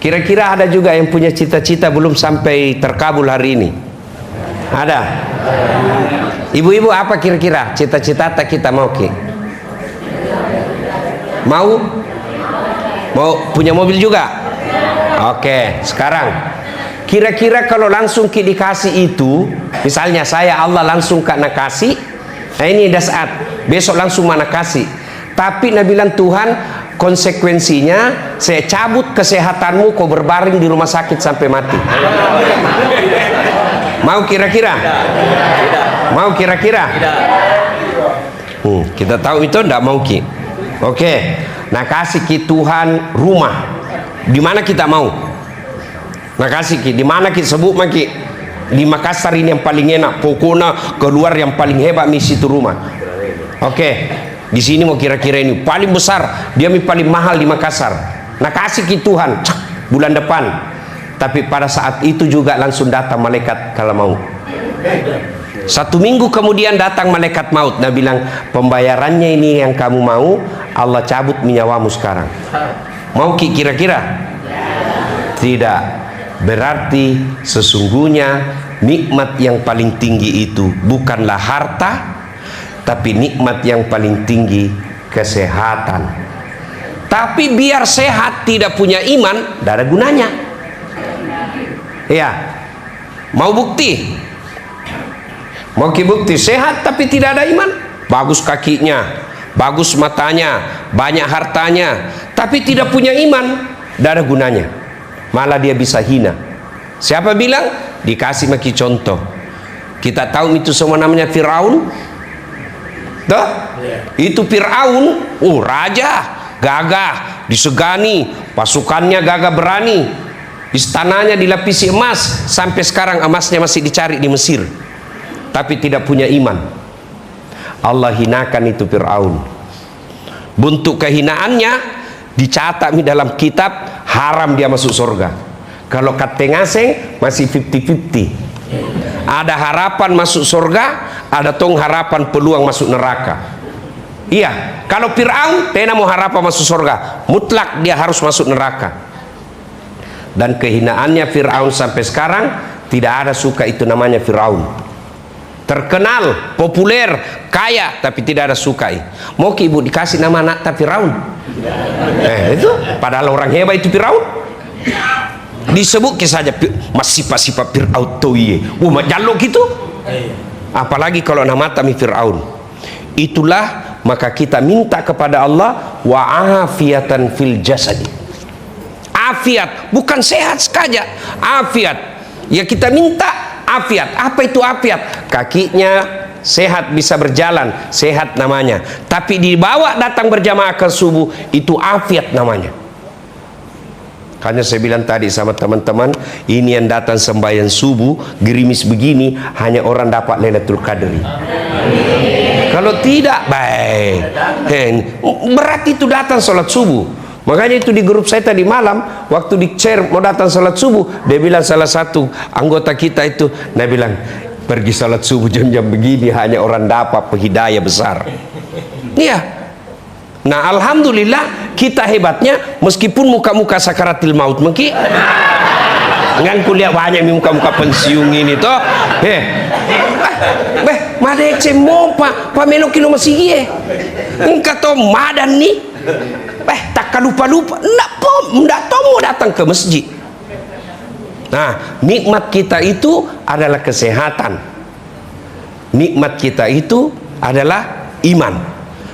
Kira-kira ada juga yang punya cita-cita belum sampai terkabul hari ini? Ada? Ibu-ibu apa kira-kira cita-cita kita mau Ki? Mau punya mobil juga? Oke, sekarang kira-kira kalau langsung Ki dikasih itu, misalnya saya Allah langsung Kak nak kasih, nah ini dah saat besok langsung mana kasih, tapi Nabi bilang Tuhan konsekuensinya saya cabut kesehatanmu, kau berbaring di rumah sakit sampai mati. Mau kira-kira? Mau kira-kira? Kita tahu itu enggak mau Ki. Oke, nah kasih Ki Tuhan rumah. Di mana kita mau? Nah kasih Ki, di mana kita sebut Ki? Di Makassar ini yang paling enak, pokoknya keluar yang paling hebat misi itu rumah. Oke, di sini mau kira-kira ini paling besar, dia paling mahal di Makassar. Nah kasih Ki Tuhan bulan depan. Tapi pada saat itu juga langsung datang malaikat kalau mau. 1 minggu kemudian datang malaikat maut. Nah bilang pembayarannya ini yang kamu mau, Allah cabut nyawamu sekarang. Mau Ki kira-kira? Tidak. Berarti sesungguhnya nikmat yang paling tinggi itu bukanlah harta, tapi nikmat yang paling tinggi kesehatan. Tapi biar sehat tidak punya iman, tidak ada gunanya. Ya, mau bukti? Mau Ki bukti sehat tapi tidak ada iman? Bagus kakinya, bagus matanya, banyak hartanya, tapi tidak punya iman, tidak ada gunanya. Malah dia bisa hina. Siapa bilang? Dikasih Maki contoh. Kita tahu itu semua namanya Firaun. Tuh, itu Firaun, raja, gagah, disegani, pasukannya gagah berani, istananya dilapisi emas, sampai sekarang emasnya masih dicari di Mesir, tapi tidak punya iman. Allah hinakan itu Firaun. Bentuk kehinaannya dicatat di dalam kitab, haram dia masuk surga. Kalau katengaseng masih 50-50. Ada harapan masuk surga, ada tong harapan peluang masuk neraka. Iya, kalau Firaun tena mau harapan masuk surga, mutlak dia harus masuk neraka. Dan kehinaannya Firaun sampai sekarang tidak ada suka itu namanya Firaun. Terkenal, populer, kaya, tapi tidak ada sukai. Mau Ki Ibu dikasih nama anak Firaun? Itu padahal orang hebat itu Firaun. Disebut saja sifat-sifat Firaun toye. Jaluk gitu. Apalagi kalau nama tami Firaun. Itulah maka kita minta kepada Allah wa'afiatan fil jasadi. Afiat, bukan sehat saja, afiat. Ya kita minta afiat. Apa itu afiat? Kakinya sehat bisa berjalan, sehat namanya. Tapi dibawa datang berjamaah ke subuh, itu afiat namanya. Karena saya bilang tadi sama teman-teman, ini yang datang sembahyang subuh gerimis begini hanya orang dapat Lailatul Qadri. Kalau tidak, baik. Berarti itu datang sholat subuh. Makanya itu di grup saya tadi malam, waktu di share mau datang salat subuh, dia bilang salah satu anggota kita itu, dia bilang pergi salat subuh jam-jam begini hanya orang dapat hidayah besar. Iya. Nah alhamdulillah kita hebatnya, meskipun muka-muka sakaratil maut mungkin ngan kuliah banyak muka-muka pensiun ini toh. Madece mo pa melok kilo masih engkau toh madan nih. Tak lupa-lupa, enggak mau datang ke masjid. Nah, nikmat kita itu adalah kesehatan. Nikmat kita itu adalah iman.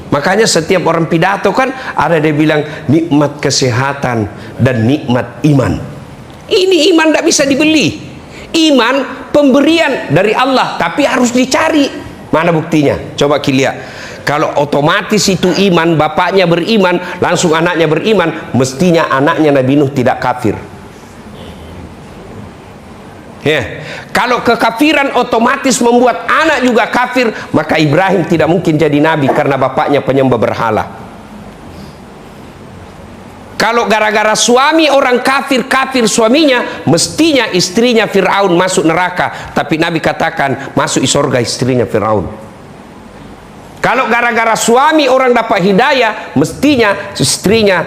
Makanya setiap orang pidato kan ada dia bilang nikmat kesehatan dan nikmat iman. Ini iman tidak bisa dibeli. Iman pemberian dari Allah, tapi harus dicari. Mana buktinya? Coba kita lihat. Kalau otomatis itu iman, bapaknya beriman, langsung anaknya beriman, mestinya anaknya Nabi Nuh tidak kafir. Ya. Kalau kekafiran otomatis membuat anak juga kafir, maka Ibrahim tidak mungkin jadi nabi karena bapaknya penyembah berhala. Kalau gara-gara suami orang kafir suaminya, mestinya istrinya Firaun masuk neraka, tapi Nabi katakan masuk surga istrinya Firaun. Kalau gara-gara suami orang dapat hidayah, mestinya istrinya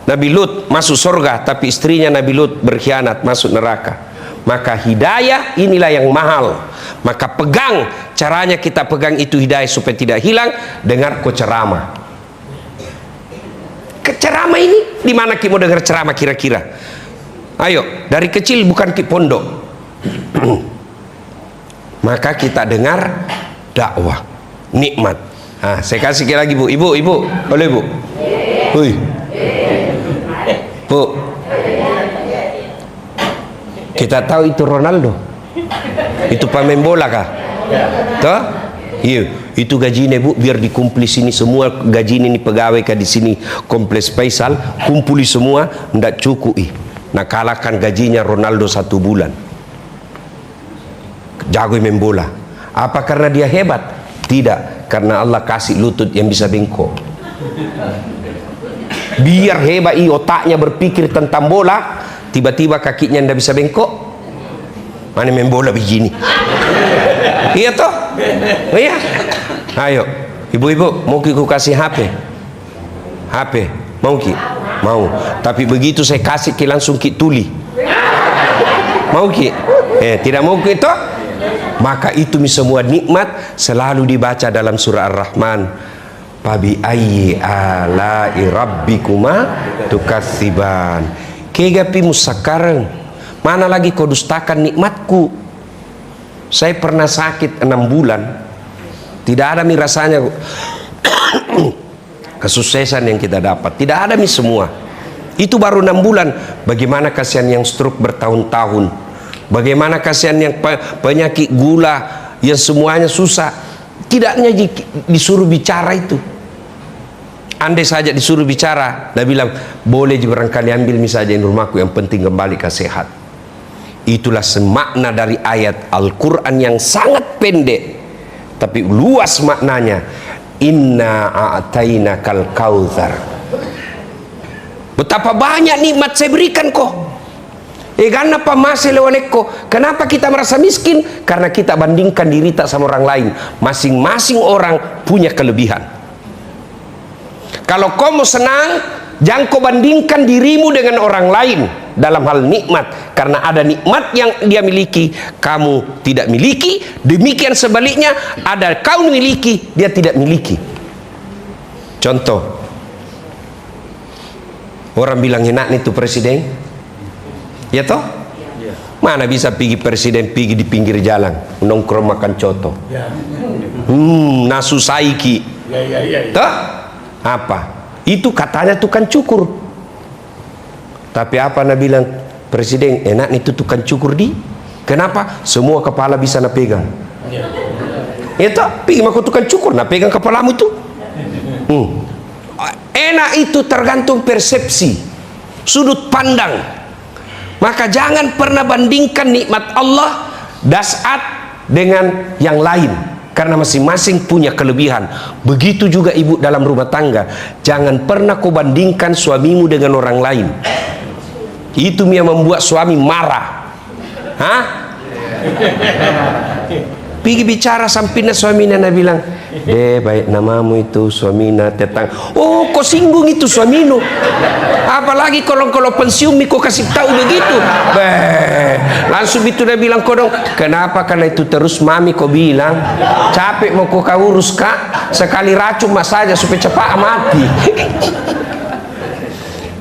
Nabi Lut masuk surga, tapi istrinya Nabi Lut berkhianat, masuk neraka. Maka hidayah inilah yang mahal. Maka pegang, caranya kita pegang itu hidayah supaya tidak hilang. Dengar ceramah. Ceramah ini di mana kita mau dengar ceramah kira-kira? Ayo, dari kecil bukan ki pondok. Maka kita dengar dakwah, nikmat. Nah, saya kasih lagi Bu. Ibu, boleh Bu? Hui. Bu, kita tahu itu Ronaldo, itu pemain bola kah? Toh? Iya, itu gajinya Bu, biar dikumpuli sini semua gaji ini pegawai kah di sini Kompleks Faisal, kumpuli semua, ndak cukup Nah kalahkan gajinya Ronaldo 1 bulan. Jago main bola. Apa karena dia hebat? Tidak, karena Allah kasih lutut yang bisa bengkok. Biar hebat otaknya berpikir tentang bola, tiba-tiba kakinya ndak bisa bengkok. Mana main bola begini? Iya toh? Oh iya. Ayo, ibu-ibu, mau ku kasih HP? HP, mau ki? Mau. Tapi begitu saya kasih ki langsung ki tuli. Mau ki? Tidak mau ki toh? Maka itu semua nikmat selalu dibaca dalam surah Ar-Rahman. Fabi ayyi ala'i rabbikuma tukatsiban. Kegapimu sekarang, mana lagi kau dustakan nikmatku? Saya pernah sakit 6 bulan, tidak ada rasanya kesuksesan yang kita dapat, tidak ada semua. Itu baru 6 bulan. Bagaimana kasihan yang stroke bertahun-tahun, bagaimana kasihan yang penyakit gula yang semuanya susah. Tidaknya disuruh bicara itu. Andai saja disuruh bicara, dia bilang boleh barangkali ambil misalnya di rumahku, yang penting kembali ke sehat. Itulah semakna dari ayat Al-Quran yang sangat pendek tapi luas maknanya. Inna a'tainakal kautsar. Betapa banyak nikmat saya berikan kok. Kenapa masih lewaneko? Kenapa kita merasa miskin? Karena kita bandingkan diri tak sama orang lain. Masing-masing orang punya kelebihan. Kalau kau mau senang, jangan kau bandingkan dirimu dengan orang lain dalam hal nikmat, karena ada nikmat yang dia miliki kamu tidak miliki, demikian sebaliknya ada kau miliki dia tidak miliki. Contoh, orang bilang enak nih tuh presiden, ya toh? Mana bisa pergi presiden pergi di pinggir jalan nongkrong makan coto, nasu saiki, toh? Apa? Itu katanya tukang cukur. Tapi apa Nabi bilang? Presiden enak itu tukang cukur di. Kenapa? Semua kepala bisa napegang. Itu pergi maku tukang cukur, napegang kepalamu itu. Enak itu tergantung persepsi, sudut pandang. Maka jangan pernah bandingkan nikmat Allah dasat dengan yang lain, karena masing-masing punya kelebihan. Begitu juga ibu dalam rumah tangga, jangan pernah kau bandingkan suamimu dengan orang lain. Itu yang membuat suami marah. Hah? Pergi bicara sampingnya suaminya, Nabi bilang, baik namamu itu suaminya tetang. Oh, kau singgung itu suaminu. Apalagi kalau pensiun kau kasih tahu begitu. Langsung itu dia bilang kodong, kenapa? Karena itu terus mami kau bilang, capek mau kau urus kak, sekali racun mas saja supaya cepat mati.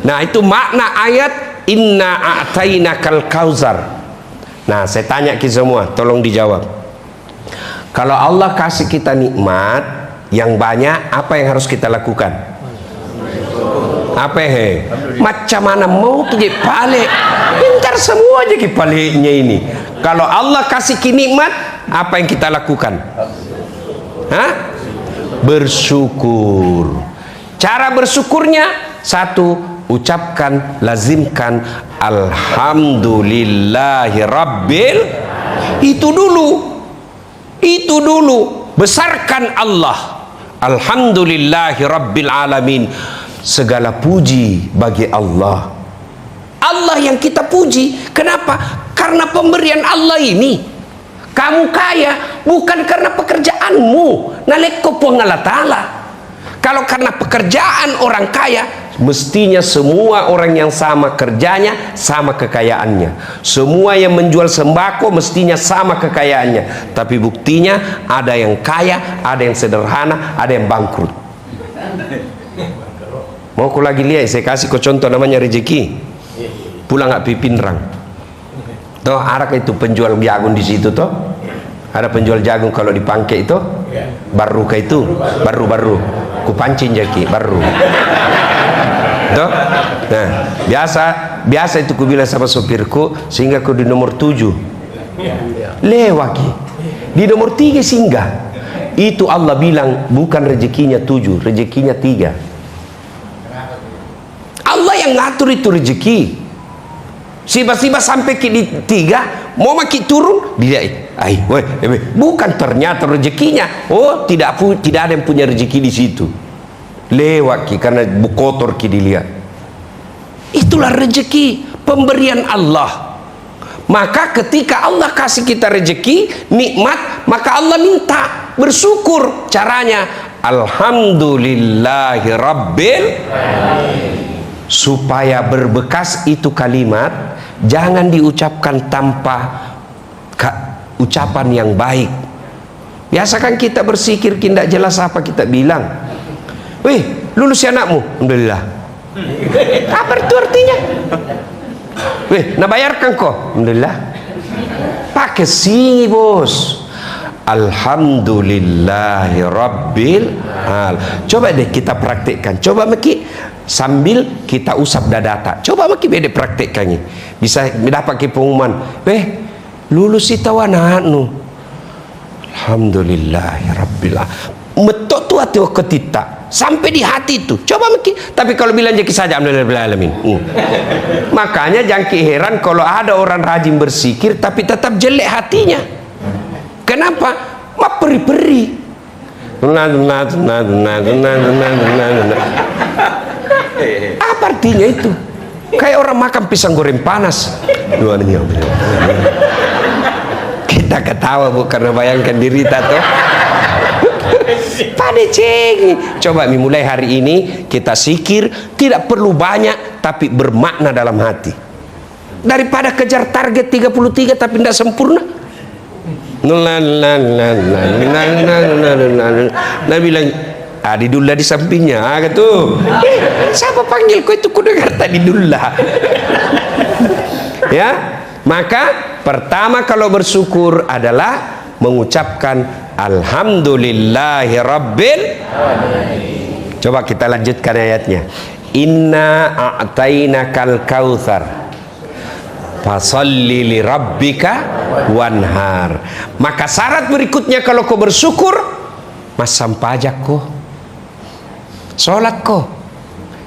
Nah itu makna ayat inna a'tainakal kautsar. Nah saya tanya ke semua, tolong dijawab. Kalau Allah kasih kita nikmat yang banyak, apa yang harus kita lakukan? Apa macam mana mau pergi pale? Pintar semua aja ke palenya ini. Kalau Allah kasih nikmat, apa yang kita lakukan? Hah? Bersyukur. Cara bersyukurnya satu, ucapkan, lazimkan alhamdulillahi rabbil. Itu dulu besarkan Allah. Alhamdulillahi rabbil alamin. Segala puji bagi Allah. Allah yang kita puji. Kenapa? Karena pemberian Allah ini. Kamu kaya bukan karena pekerjaanmu. Naleko Allah Ta'ala. Kalau karena pekerjaan orang kaya, Mestinya semua orang yang sama kerjanya, sama kekayaannya. Semua yang menjual sembako mestinya sama kekayaannya. Tapi buktinya ada yang kaya, ada yang sederhana, ada yang bangkrut. Mau aku lagi lihat, saya kasih kau contoh namanya rezeki. Pulang nggak pipinrang. Toh ada itu penjual jagung di situ toh. Ada penjual jagung kalau di Pangke itu. Baru ke itu, baru kupancing jaki baru. Toh? Nah, biasa itu ku bilang sama sopirku sehingga ku di nomor 7. Lewaki. Di nomor 3 singgah. Itu Allah bilang bukan rezekinya 7, rezekinya 3. Allah yang ngatur itu rezeki. Tiba-tiba sampai ke di 3, mau maki turun, dia bukan ternyata rezekinya. Oh, tidak ada yang punya rezeki di situ. Lewat ki karena kotor ki dilihat. Itulah rezeki pemberian Allah. Maka ketika Allah kasih kita rezeki, nikmat, maka Allah minta bersyukur. Caranya alhamdulillahi rabbil alamin. Supaya berbekas itu kalimat, jangan diucapkan tanpa ucapan yang baik. Biasa kan kita bersikir tidak jelas apa kita bilang. Wih, lulus ya anakmu? Alhamdulillah. Apa itu artinya? Wih, nak bayarkan kok? Alhamdulillah. Pakai sini bos. Alhamdulillahi rabbil alamin. Coba deh kita praktekkan. Coba Maki sambil kita usap dada. Coba Maki beda praktekkannya. Bisa mendapat pengumuman. Lulus itu anakmu. Alhamdulillahi rabbil alamin. Metok tu hati ketita sampai di hati itu. Coba Maki. Tapi kalau bilang jaki saja alhamdulillah alamin. Makanya jangan heran kalau ada orang rajin bersikir tapi tetap jelek hatinya. Kenapa? Peri-peri. Apa artinya itu? Kayak orang makan pisang goreng panas. Kita ketawa bu karena bayangkan diri tato. Pada ceng. Coba mulai hari ini kita sikir, tidak perlu banyak tapi bermakna dalam hati. Daripada kejar target 33 tapi tidak sempurna. Nah bilang di Dullah di sampingnya gitu. Siapa panggil kau itu? Ku dengar tadi Dullah. Ya, maka pertama kalau bersyukur adalah mengucapkan alhamdulillahi rabbil alamin. Coba kita lanjutkan ayatnya. Inna a'tainakal kautsar fasalli li rabbika wanhar. Maka syarat berikutnya kalau kau bersyukur, masam pajak kau, sholat kau.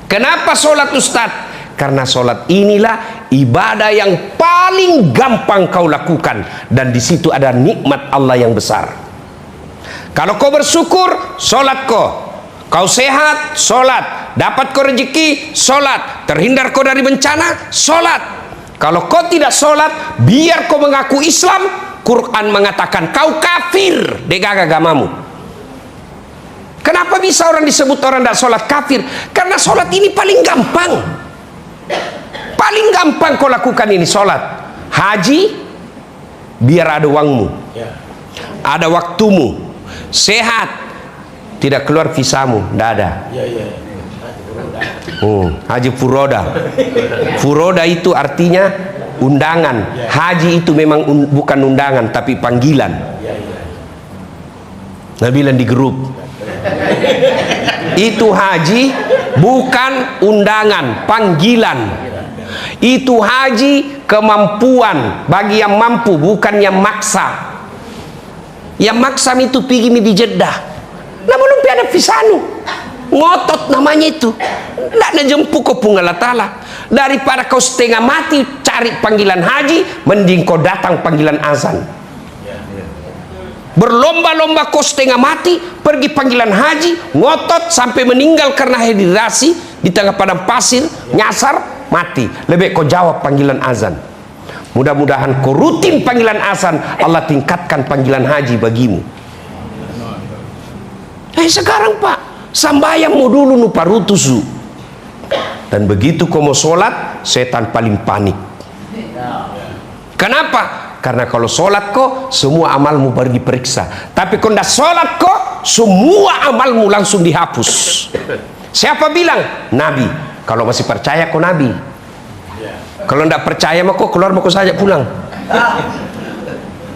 Kenapa sholat Ustaz? Karena sholat inilah ibadah yang paling gampang kau lakukan dan di situ ada nikmat Allah yang besar. Kalau kau bersyukur, sholat kau sehat, sholat, dapat kau rezeki, sholat, terhindar kau dari bencana, sholat. Kalau kau tidak sholat, biar kau mengaku Islam, Quran mengatakan kau kafir dengan agamamu. Kenapa bisa orang disebut orang tidak sholat kafir? Karena sholat ini paling gampang. Paling gampang kau lakukan ini sholat. Haji, biar ada uangmu, ada waktumu, sehat, tidak keluar visamu, tidak ada. Haji furoda itu artinya undangan. Haji itu memang bukan undangan tapi panggilan. Nah bilang di grup itu haji bukan undangan, panggilan. Itu haji kemampuan bagi yang mampu, bukan yang maksa. Yang maksa itu pergi di Jeddah, namun belum ada visanu, ngotot namanya itu. Tidak najempu kau pungalah ta'ala. Daripada kau setengah mati cari panggilan haji, mending kau datang panggilan azan. Berlomba-lomba kau setengah mati pergi panggilan haji, ngotot sampai meninggal karena dehidrasi di tengah padang pasir, nyasar, mati. Lebih kau jawab panggilan azan. Mudah-mudahan kau rutin panggilan azan, Allah tingkatkan panggilan haji bagimu. Sekarang Pak, sambayang mau dulu nu parutusu. Dan begitu kau mau sholat, setan paling panik. Kenapa? Karena kalau sholat kok semua amalmu baru diperiksa, tapi kalau tidak sholat kok semua amalmu langsung dihapus. Siapa bilang? Nabi. Kalau masih percaya kok Nabi. Kalau tidak percaya mah kok keluar, mau kok saja pulang.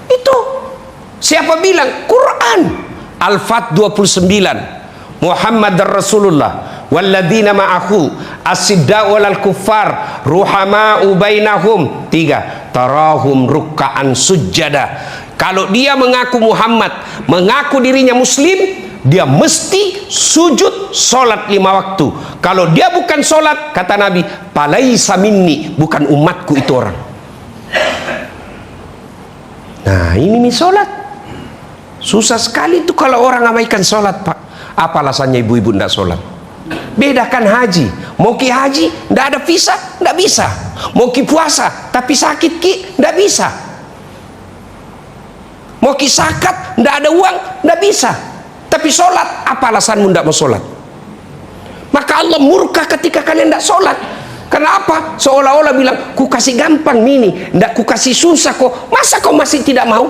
Itu siapa bilang? Quran. Al-Fat 29. Muhammad Rasulullah walladzina ma'ahu as-sidda'u wal kuffar ruhama'u bainahum. 3. Tarahum rukka'an sujjada. Kalau dia mengaku Muhammad, mengaku dirinya muslim, dia mesti sujud sholat 5 waktu. Kalau dia bukan sholat, kata Nabi, palaisa minni, bukan umatku itu orang. Nah ini nih sholat. Susah sekali itu kalau orang abaikan sholat, Pak. Apa alasannya ibu-ibu tidak sholat? Bedakan haji. Mau ki haji, tidak ada visa, tidak bisa. Mau ki puasa, tapi sakit ki, tidak bisa. Mau ki zakat, tidak ada uang, tidak bisa. Tapi sholat, apa alasanmu tidak mau sholat? Maka Allah murka ketika kalian tidak sholat. Kenapa? Seolah-olah bilang, ku kasih gampang ini, tidak ku kasih susah kok. Masa kau masih tidak mau?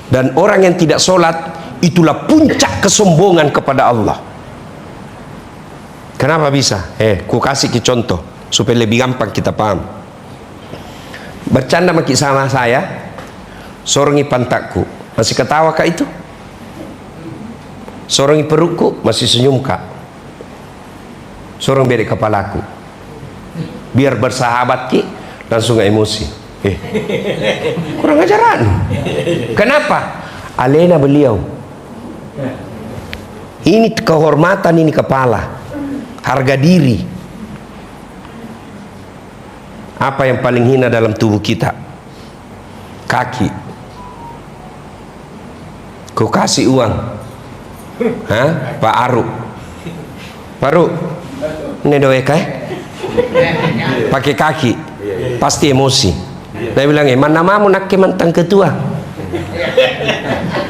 Dan orang yang tidak sholat, itulah puncak kesombongan kepada Allah. Kenapa bisa? Ku kasih ke contoh supaya lebih gampang kita paham. Bercanda sama saya, sorongi pantatku, masih ketawa kak itu? Sorongi perutku, masih senyum kak? Sorong bedek kepalaku, biar bersahabat ki, langsung emosi. Kurang ajaran. Kenapa? Alena beliau. Ini kehormatan, ini kepala, harga diri. Apa yang paling hina dalam tubuh kita? Kaki. Kau kasih uang, Pak Aru, ini doeka pakai kaki, pasti emosi. Saya bilang, mana mau nak mantan ketua?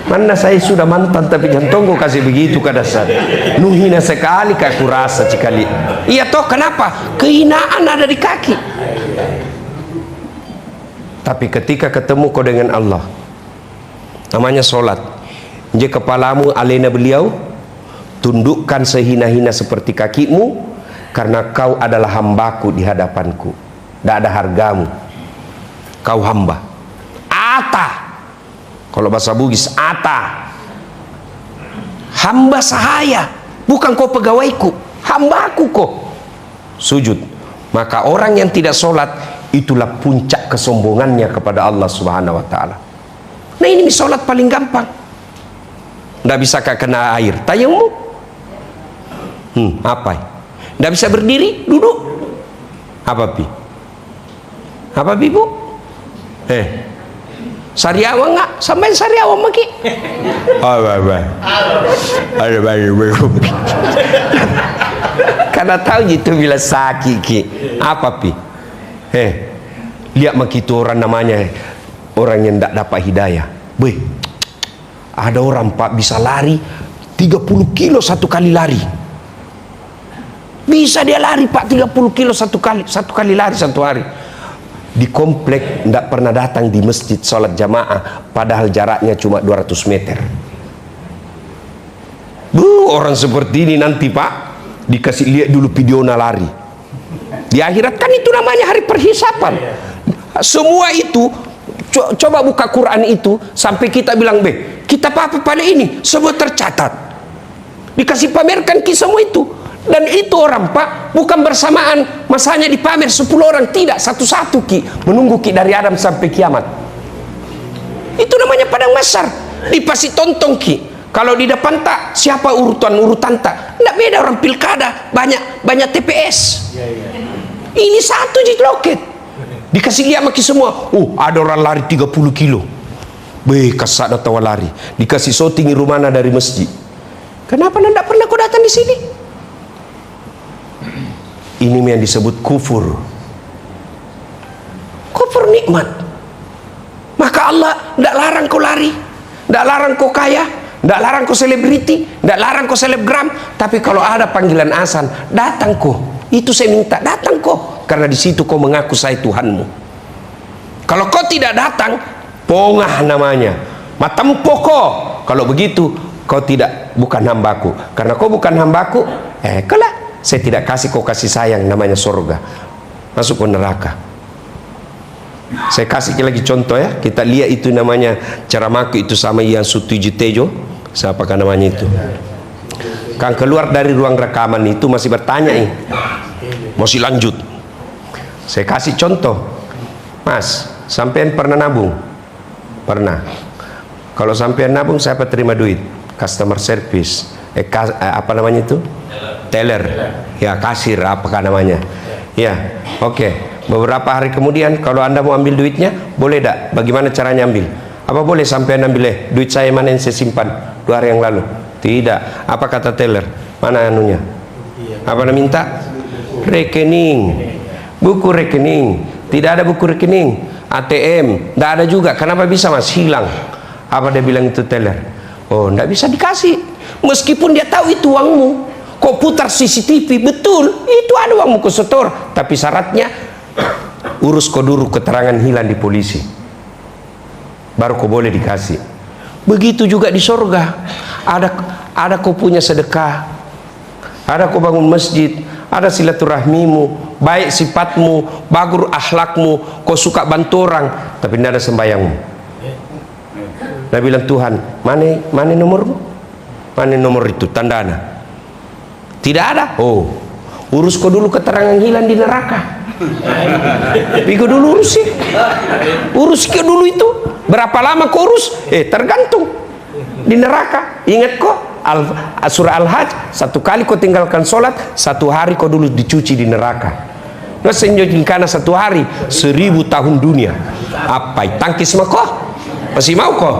Mana saya sudah mantan tapi jantung kasih begitu ke dasar. Nuhina sekali kak kurasa sekali. Iya toh, kenapa? Kehinaan ada di kaki. Tapi ketika ketemu kau dengan Allah, namanya sholat, jika kepalamu alena beliau, tundukkan sehina-hina seperti kakimu, karena kau adalah hambaku di hadapanku. Tidak ada hargamu, kau hamba. Ata, kalau bahasa Bugis, ata, hamba sahaya, bukan kau pegawaiku, hambaku kok. Sujud. Maka orang yang tidak sholat, itulah puncak kesombongannya kepada Allah Subhanahu wa ta'ala. Nah ini sholat paling gampang. Tidak bisa kena air, tayamum. Apa? Tidak bisa berdiri, duduk. Apa pi? Apa pi bu? Sariawa nggak? Sampai sariawa maki? Karena tahu gitu bila sakit ki. Apa pi? Lihat maki itu orang namanya orang yang tidak dapat hidayah. Ada orang pak bisa lari 30 kilo satu kali lari. Bisa dia lari pak 30 kilo satu kali lari satu hari. Di komplek tidak pernah datang di masjid sholat jamaah, padahal jaraknya cuma 200 meter. Orang seperti ini nanti pak dikasih lihat dulu video lari. Di akhirat kan itu namanya hari perhisapan. Semua itu coba buka Quran itu sampai kita bilang kita apa pada ini semua tercatat, dikasih pamerkan ki semua itu. Dan itu orang pak bukan bersamaan masanya dipamer 10 orang, tidak, satu-satu ki menunggu ki dari Adam sampai kiamat. Itu namanya padang mahsyar, dipasih tonton ki. Kalau di depan tak siapa urutan tak, tidak beda orang pilkada banyak TPS. Ini satu di loket dikasih lihat maki semua. Ada orang lari 30 kilo. Kasat atau lari dikasih shooting rumana dari masjid. Kenapa tidak pernah kau datang di sini? Ini yang disebut kufur nikmat. Maka Allah tidak larang kau lari, tidak larang kau kaya, Tidak larang kau selebriti, tidak larang kau selebgram, tapi kalau ada panggilan azan, datang kau. Itu saya minta, datang kau, karena di situ kau mengaku saya Tuhanmu. Kalau kau tidak datang, pongah namanya, matempo kau. Kalau begitu, kau bukan hambaku. Karena kau bukan hambaku, kalah, saya tidak kasih kau kasih sayang, namanya surga. Masuk ke neraka. Saya kasih lagi contoh ya. Kita lihat itu namanya ceramahku itu sama yang Sutuju Tejo, siapakah namanya itu, kan keluar dari ruang rekaman itu masih bertanya masih lanjut. Saya kasih contoh, Mas, sampean pernah nabung? Pernah. Kalau sampean nabung, siapa terima duit? Customer service, apa namanya itu, teller, ya kasir, apakah namanya, ya, oke. Beberapa hari kemudian, kalau anda mau ambil duitnya, boleh tak? Bagaimana caranya ambil? Apa boleh sampai anda ambil? Duit saya mana yang saya simpan 2 hari yang lalu? Tidak. Apa kata teller? Mana anunya? Apa anda minta? Rekening. Buku rekening. Tidak ada buku rekening. ATM. Tidak ada juga. Kenapa bisa, Mas? Hilang. Apa dia bilang itu teller? Oh, tidak bisa dikasih. Meskipun dia tahu itu uangmu. Kau putar CCTV, betul. Itu ada uangmu ke setor. Tapi syaratnya, urus kau dulu keterangan hilang di polisi, baru kau boleh dikasih. Begitu juga di sorga. Ada kau punya sedekah, ada kau bangun masjid, ada silaturahmimu, baik sifatmu, bagus akhlakmu, kau suka bantu orang, tapi tidak ada sembayangmu. Nah bilang Tuhan, mana nomormu? Mana nomor itu tandana? Tidak ada. Oh, urus kau dulu keterangan hilang di neraka. Pikir dulu urus ke dulu itu. Berapa lama kau urus? Tergantung di neraka. Ingat kok surah Al-Hajj, 1 kali kau tinggalkan sholat, 1 hari kau dulu dicuci di neraka. Ngesenjojin karena 1 hari 1000 tahun dunia. Apa tangkis mah kok? Masih mau kok?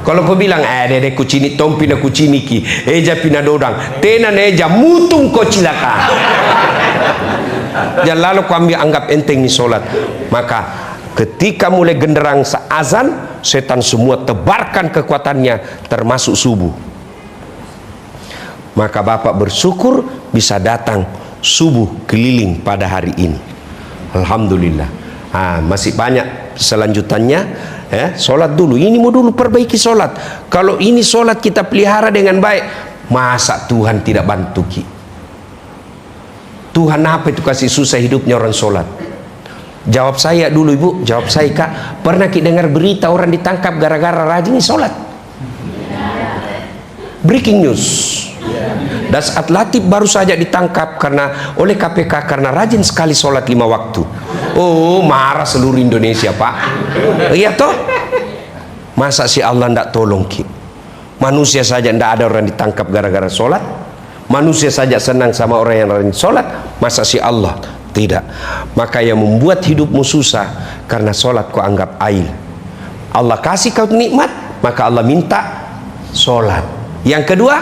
Kalau kau bilang dede kucini tompi na kucini ki eja pina dodang tena neja mutung kau cilaka. Dan lalu kami anggap enteng ni solat. Maka ketika mulai genderang azan, setan semua tebarkan kekuatannya, termasuk subuh. Maka Bapak bersyukur bisa datang subuh keliling pada hari ini. Alhamdulillah. Masih banyak selanjutannya. Solat dulu. Ini mau dulu perbaiki solat. Kalau ini solat kita pelihara dengan baik, masa Tuhan tidak bantu kita? Tuhan apa itu kasih susah hidupnya orang sholat? Jawab saya dulu ibu, jawab saya kak. Pernah kita dengar berita orang ditangkap gara-gara rajin sholat? Breaking news. Das Atlatif baru saja ditangkap oleh KPK karena rajin sekali sholat 5 waktu. Oh, marah seluruh Indonesia pak. Iya toh? Masa si Allah tidak tolong kita? Manusia saja tidak ada orang ditangkap gara-gara sholat. Manusia saja senang sama orang yang rajin sholat, masa si Allah tidak? Maka yang membuat hidupmu susah karena sholat kau anggap ail. Allah kasih kau nikmat, maka Allah minta sholat. Yang kedua,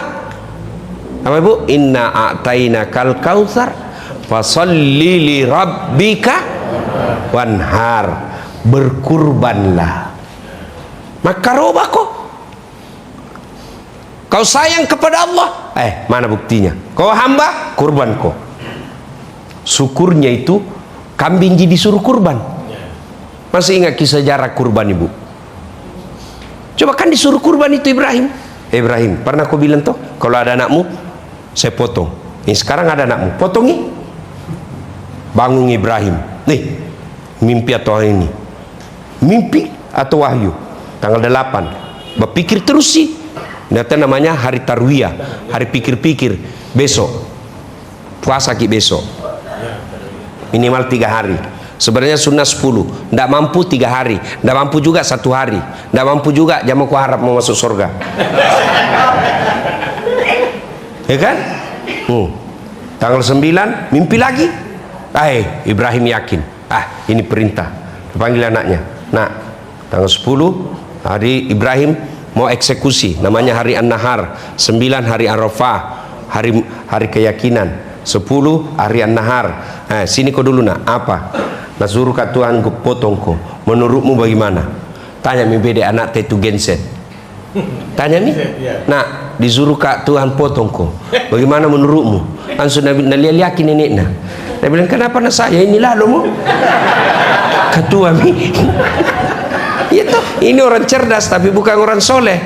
apa ibu? Inna a'taina kal kautsar fasalli li rabbika wanhar. Berkurbanlah. Maka robah kau sayang kepada Allah, mana buktinya? Kau hamba, kurban kau. Syukurnya itu kambing jadi disuruh kurban. Masih ingat kisah sejarah kurban ibu? Coba kan disuruh kurban itu Ibrahim. Ibrahim, pernah kau bilang toh, kalau ada anakmu, saya potong. Ini sekarang ada anakmu, potongi. Bangun Ibrahim. Nih, mimpi atau hari ini? Mimpi atau wahyu? Tanggal 8. Berpikir terus sih. Nanti namanya hari tarwiyah, hari pikir-pikir. Besok puasa besok minimal 3 hari. Sebenarnya sunnah 10. Tidak mampu 3 hari, tidak mampu juga 1 hari, tidak mampu juga jamu ku harap mau masuk surga. Ya kan? Tanggal 9 mimpi lagi. Ibrahim yakin, ini perintah. Dipanggil anaknya. Nah, tanggal 10 hari Ibrahim mau eksekusi, namanya hari An-Nahar. 9 hari Arafah, hari keyakinan. 10 hari An-Nahar. Sini kau dulu nak, apa? Nasuruh kat Tuhan ku potong kau. Menurutmu bagaimana? Tanya mimpi anak itu genset. Tanya nih, nah disuruh kak Tuhan potong kok. Bagaimana menurutmu? Langsung Nabi lihat neneknya. Dia bilang kenapa nak saya inilah lo mau? Ketua mi. Iya toh, ini orang cerdas tapi bukan orang soleh.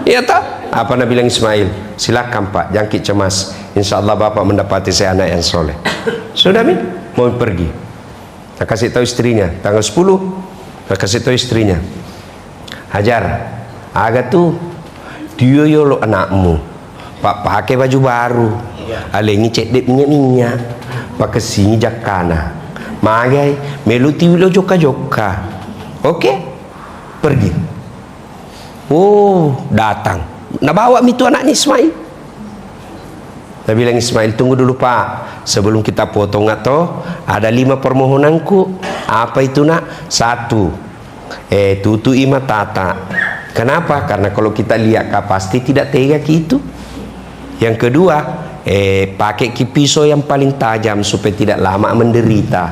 Iya toh. Apa Nabi bilang Ismail? Silakan Pak, jangan cemas. Insya Allah Bapak mendapati saya anak yang soleh. Sudah mi, mau pergi. Saya kasih tahu istrinya tanggal 10. Saya kasih tahu istrinya. Hajar, agak tuh dia lo anakmu. Pak pakai baju baru. Alengi cek dek minyak. Pakai sini jakana. Magai meluti lo joka-joka. Oke, pergi. Oh, datang. Nah bawa itu anaknya Ismail. Saya bilang Ismail tunggu dulu Pak. Sebelum kita potong atau ada 5 permohonanku. Apa itu nak? 1. Tutui matata. Kenapa? Karena kalau kita lihat pasti tidak tega gitu. Yang kedua, pakai pisau yang paling tajam supaya tidak lama menderita.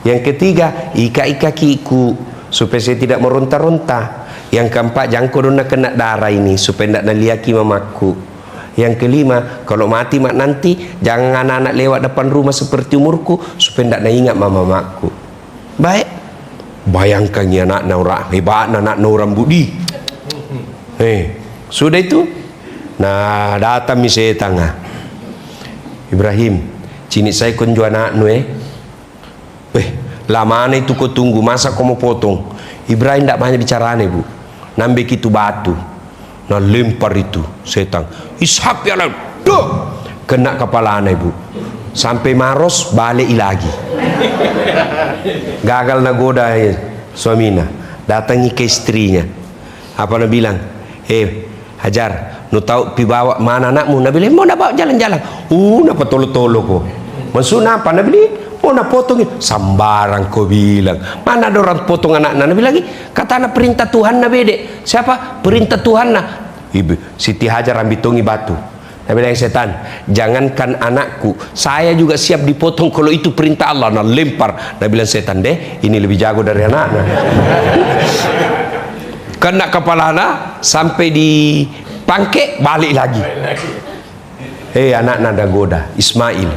Yang ketiga, ika kiku supaya saya tidak meronta-ronta. Yang keempat, jangan korona kena darah ini supaya tidak naliaki mamaku. Yang kelima, kalau mati mak nanti jangan anak-anak lewat depan rumah seperti umurku supaya tidak ingat mamaku. Baik. Bayangkan ya anak orang hebat, anak orang budi. Sudah itu. Nah datang mi setan. Ibrahim, cini saya kunju anak lama itu kau tunggu masa kau mau potong. Ibrahim tidak banyak bicara bu. Nambah itu batu. Nah lempar itu setan. Ishak ya lah. Kena kepala anak bu. Sampai maros balik lagi. Gagal nagoda suaminya. Datangi ke istrinya. Apa nak bilang? Hajar, nu tahu pi bawa mana anakmu? Nabi bilang mau nak bawa jalan-jalan. Napa tolo-tolo kok. Maksudnya apa? Nabi bilang mau nak potongin. Sambarang kau bilang. Mana ada orang potong anak Nabi lagi? Kata anak perintah Tuhan Nabi dek. Siapa? Perintah Tuhan nah. Ibu Siti Hajar ambil tongi batu. Nabi bilang setan, jangankan anakku, saya juga siap dipotong kalau itu perintah Allah. Nah lempar. Nabi bilang setan deh, ini lebih jago dari anaknya. Kena kepala anak sampai di pangke balik lagi. Anak nada goda Ismail.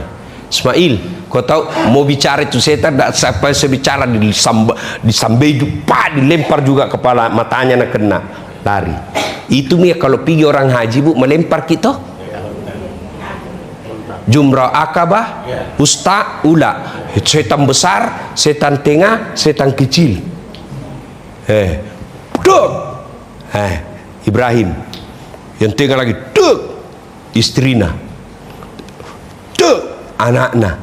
Kau tahu mau bicara itu setan tak sampai sebicara disambeju, dilempar juga kepala matanya nak kena lari. Itu nih kalau pergi orang haji bu melempar kita. Jumrah akabah, usta, ula. Setan besar, setan tengah, setan kecil. Ibrahim yang tengah lagi istrina anaknya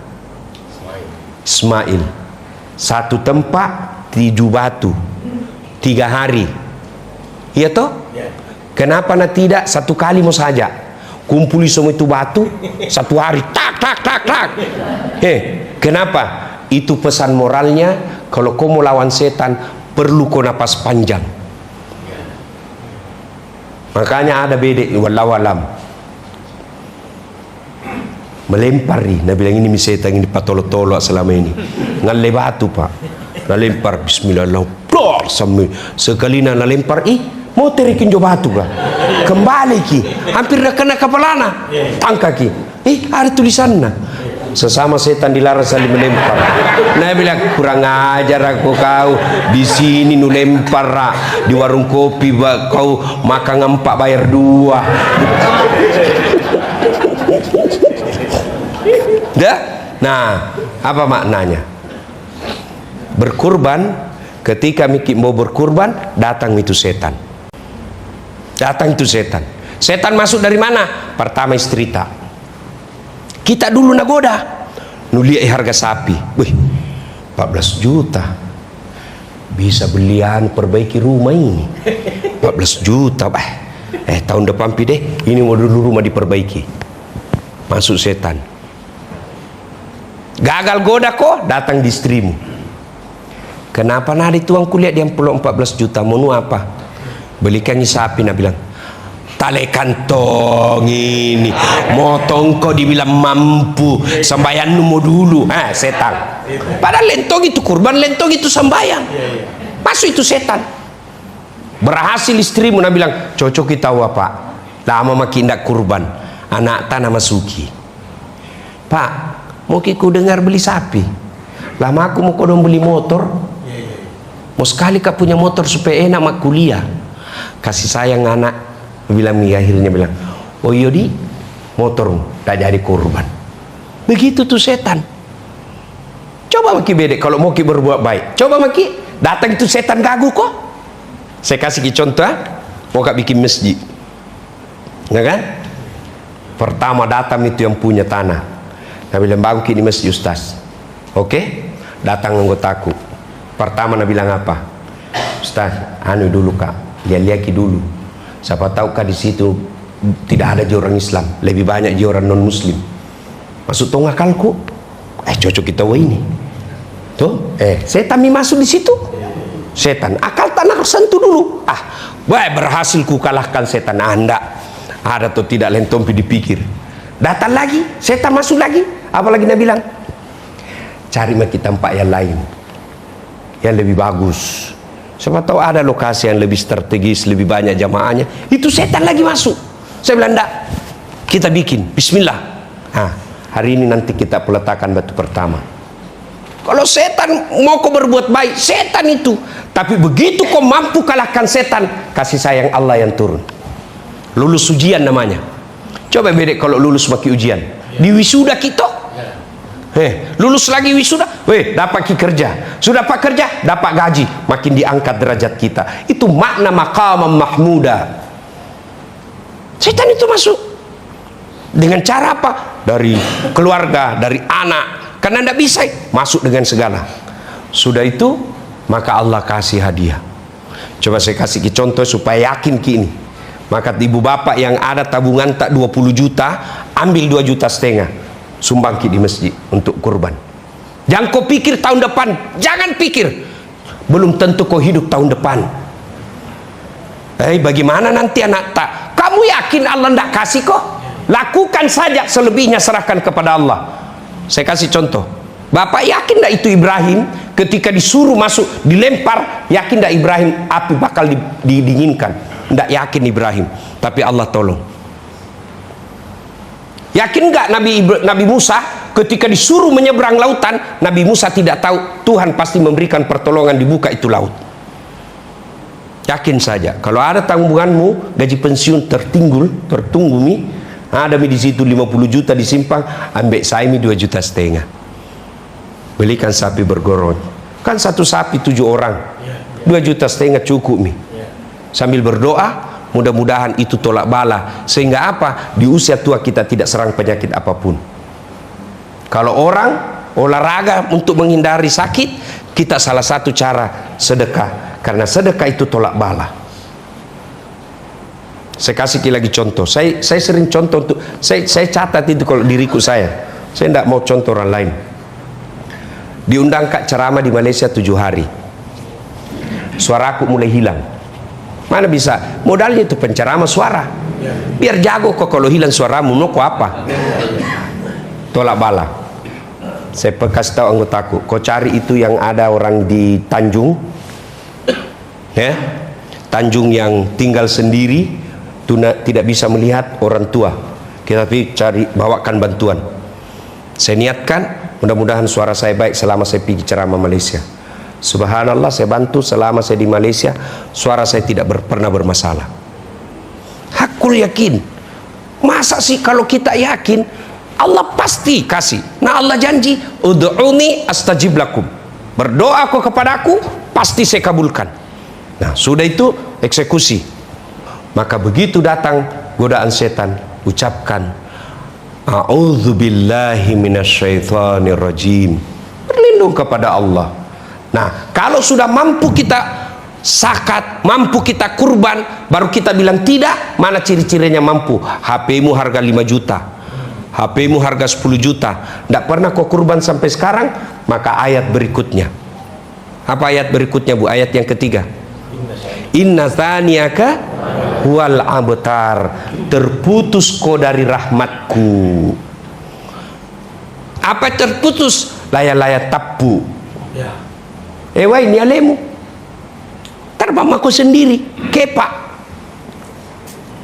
Ismail satu tempat 7 batu 3 hari iya toh kenapa nak tidak satu kali mau saja kumpuli semua itu batu 1 hari tak kenapa itu pesan moralnya kalau kau mau lawan setan perlu kau napas panjang. Makanya ada bedek wallahualam melempari. Nabi bilang ini setan ini patolo-tolo selama ini ngalle batu pak nalempar bismillah sekali nalempar mau terikin jo batu kah kembali ki hampir dah kena kepalana tangkaki ada tulisannya sesama setan dilarang saling melempar. Nah bilang kurang ajar aku kau di sini nu lempar di warung kopi kau makan 4 bayar 2. Dah? Nah apa maknanya? Berkurban ketika mau berkurban datang itu setan. Setan masuk dari mana? Pertama istri tak. Kita dulu nagoda nulia harga sapi 14 juta bisa belian perbaiki rumah ini 14 juta tahun depan deh ini mau dulu rumah diperbaiki. Masuk setan gagal goda kok datang di istrimu. Kenapa nadi tuang kuliah dia perlu 14 juta mau apa belikan sapi. Nah bilang tale kantong ini motong kau dibilang mampu sembahyang mau dulu setan padahal lentong itu kurban lentong itu sembahyang masuk itu setan Berhasil istrimu, Nabi bilang, cocok kita Pak. Lama makin ndak kurban. Anak tanah masuki. Pak, mau ku dengar beli sapi. Lama aku mau kodong beli motor. Mau sekali kau punya motor supaya enak mak kuliah. Kasih sayang anak. Bilang akhirnya bilang, oh yodi, motormu tak jadi kurban. Begitu tuh setan. Coba maki bedek kalau mau ki berbuat baik. Coba maki datang itu setan gagu kok. Saya kasih ki contoh, mau kak bikin masjid, ya kan? Pertama datang itu yang punya tanah. Nabi bilang bangun di masjid Ustaz. Oke? Datang anggotaku. Pertama Nabi bilang apa? Ustaz, anu dulu kak, lihat dulu. Siapa tahu kak di situ tidak ada orang Islam, lebih banyak orang non Muslim. Masuk tong akalku. Cocok kita ini. Tuh, setan masuk di situ. Setan, akal tanah sentuh dulu. Berhasil ku kalahkan setan. Anda ada atau tidak lentompi dipikir. Datang lagi, setan masuk lagi. Apalagi Nabi bilang, cari maki tempat yang lain, yang lebih bagus. Siapa tahu ada lokasi yang lebih strategis, lebih banyak jamaahnya. Itu setan lagi masuk. Saya bilang, enggak, kita bikin. Bismillah. Hari ini nanti kita peletakan batu pertama. Kalau setan mau kau berbuat baik, setan itu. Tapi begitu kau mampu kalahkan setan, kasih sayang Allah yang turun. Lulus ujian namanya. Coba bedek kalau lulus maki ujian. Di wisuda kita. Lulus lagi wisuda, dapat kerja. Sudah dapat kerja, dapat gaji. Makin diangkat derajat kita. Itu makna maqamam mahmuda. Setan itu masuk. Dengan cara apa? Dari keluarga, dari anak. Karena tidak bisa masuk dengan segala. Sudah itu, maka Allah kasih hadiah. Coba saya kasih contoh supaya yakin ini. Maka ibu bapak yang ada tabungan tak 20 juta, ambil 2,5 juta, sumbang di masjid untuk kurban. Jangan kau pikir tahun depan, jangan pikir. Belum tentu kau hidup tahun depan. Bagaimana nanti anak tak? Kamu yakin Allah tidak kasih kok? Lakukan saja, selebihnya serahkan kepada Allah. Saya kasih contoh. Bapak yakin tidak itu Ibrahim ketika disuruh masuk, dilempar, yakin tidak Ibrahim api bakal didinginkan? Tidak yakin Ibrahim, tapi Allah tolong. Yakin nggak Nabi Musa ketika disuruh menyeberang lautan, Nabi Musa tidak tahu Tuhan pasti memberikan pertolongan, dibuka itu laut. Yakin saja. Kalau ada tanggunganmu, gaji pensiun tertunggu mi, ada di situ 50 juta disimpang, ambil saya 2,5 juta. Belikan sapi bergorong. Kan satu sapi 7 orang, 2,5 juta cukup mi. Sambil berdoa, mudah-mudahan itu tolak bala, sehingga apa? Di usia tua kita tidak serang penyakit apapun. Kalau orang olahraga untuk menghindari sakit, kita salah satu cara sedekah, karena sedekah itu tolak bala. Saya kasih lagi contoh. Saya sering contoh untuk saya catat itu kalau diriku saya tidak mau contoh orang lain. Diundang kak ceramah di Malaysia 7 hari. Suaraku mulai hilang. Mana bisa? Modalnya itu penceramah suara. Biar jago kok, kalau hilang suaramu, mau kok apa? Tolak bala. Saya kasih tahu anggotaku, kau cari itu yang ada orang di Tanjung, ya, Tanjung yang tinggal sendiri, tidak bisa melihat orang tua. Kita cari, bawakan bantuan. Saya niatkan, mudah-mudahan suara saya baik selama saya pergi ceramah Malaysia. Subhanallah, saya bantu selama saya di Malaysia, suara saya tidak pernah bermasalah. Hakul yakin. Masa sih kalau kita yakin, Allah pasti kasih. Nah Allah janji, ud'uni astajib lakum. Berdoa kau kepadaku, pasti saya kabulkan. Nah sudah itu eksekusi. Maka begitu datang godaan setan, ucapkan a'udzubillahi minasyaitonirrajim, berlindung kepada Allah. Nah kalau sudah mampu kita zakat, mampu kita kurban, baru kita bilang tidak. Mana ciri-cirinya mampu? HP-mu harga 5 juta, HP-mu harga 10 juta, tidak pernah kau kurban sampai sekarang. Maka ayat berikutnya, apa ayat berikutnya bu? Ayat yang ketiga, inna thaniyaka huwal abtar, terputus kau dari rahmatku. Apa terputus? Laya-laya tapu. Wah ini alemu. Tak karena mako sendiri kepak.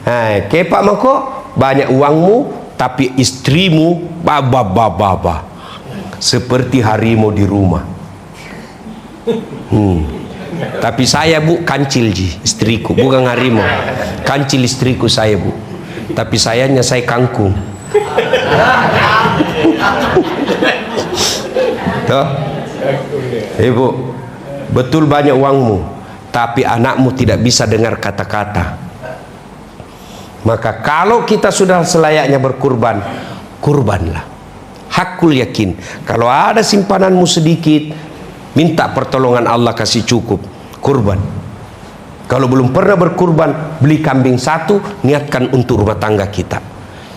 Nah, kepak mako banyak uangmu, tapi istrimu baba seperti harimau di rumah. Tapi saya bu kancil istriku, bukan harimau. Kancil istriku saya bu. Tapi sayangnya saya kangkung. Tuh, ibu, betul banyak uangmu, tapi anakmu tidak bisa dengar kata-kata. Maka kalau kita sudah selayaknya berkurban, kurbanlah. Hakul yakin. Kalau ada simpananmu sedikit, minta pertolongan Allah kasih cukup, kurban. Kalau belum pernah berkurban, beli kambing satu, niatkan untuk rumah tangga kita.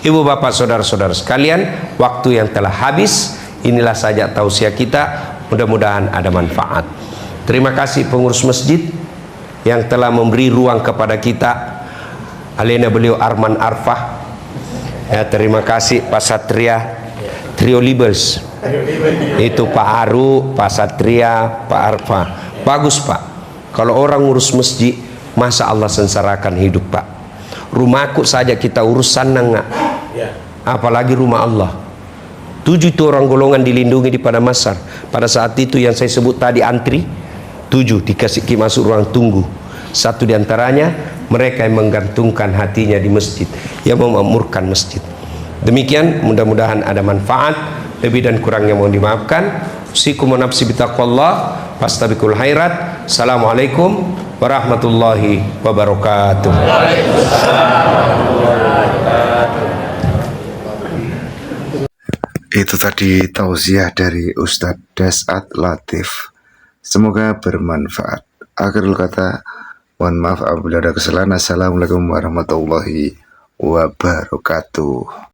Ibu bapak saudara-saudara sekalian, waktu yang telah habis. Inilah saja tausiah kita, mudah-mudahan ada manfaat. Terima kasih pengurus masjid yang telah memberi ruang kepada kita. Alena beliau Arman Arfah. Ya, terima kasih Pak Satria, Trio Libels. Itu Pak Aru, Pak Satria, Pak Arfah. Bagus Pak. Kalau orang urus masjid, masa Allah sengsarakan hidup Pak. Rumahku saja kita urus senang nggak? Apalagi rumah Allah. 7 itu orang golongan dilindungi di Padang Masar. Pada saat itu yang saya sebut tadi antri, 7 dikasih masuk ruang tunggu. 1 diantaranya mereka yang menggantungkan hatinya di masjid, yang memakmurkan masjid. Demikian, mudah-mudahan ada manfaat. Lebih dan kurangnya mohon dimaafkan. Usikum wa nafsi bitaqwallah, fastabiqul khairat. Assalamualaikum warahmatullahi wabarakatuh. Itu tadi tausiah dari Ustadz Desat Latif. Semoga bermanfaat. Akhirul kata, mohon maaf apabila ada kesalahan. Assalamualaikum warahmatullahi wabarakatuh.